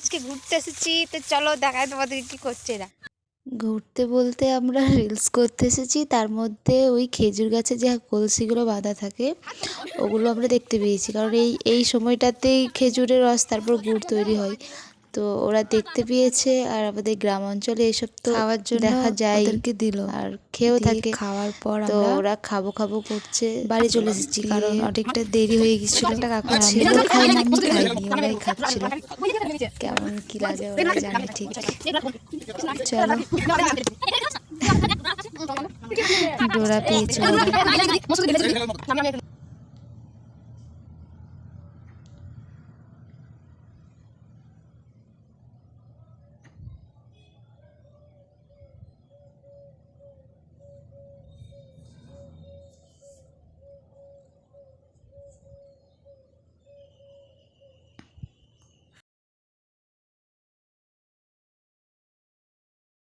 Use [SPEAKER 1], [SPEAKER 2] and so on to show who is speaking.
[SPEAKER 1] আজকে ঘুরতে এসেছি, তো চলো দেখায় তোমাদের কি করছে এরা।
[SPEAKER 2] ঘুরতে বলতে আমরা রিলস করতে এসেছি। তার মধ্যে ওই খেজুর গাছে যে কলসিগুলো বাঁধা থাকে ওগুলো আমরা দেখতে পেয়েছি, কারণ এই সময়টাতেই খেজুরের রস তারপর গুড় তৈরি হয়। তো ওরা দেখতে পেয়েছে, আর আমাদের গ্রাম অঞ্চলে এসব তো খাওয়ার জন্য দেখা যায়, ওদেরকে দিল আর খেয়েও থাকে। খাওয়ার পর তো ওরা খাবো খাবো করছে, বাড়ি চলে এসেছি কারণ অনেকটা দেরি হয়ে গেছিল। একটা কাকু ছিল, খাইনি, আমি খাইনি, ওরাই খাচ্ছিল। কেমন কি লাগে ওরা জানে ঠিক। চলো, ডোরা পেয়েছে।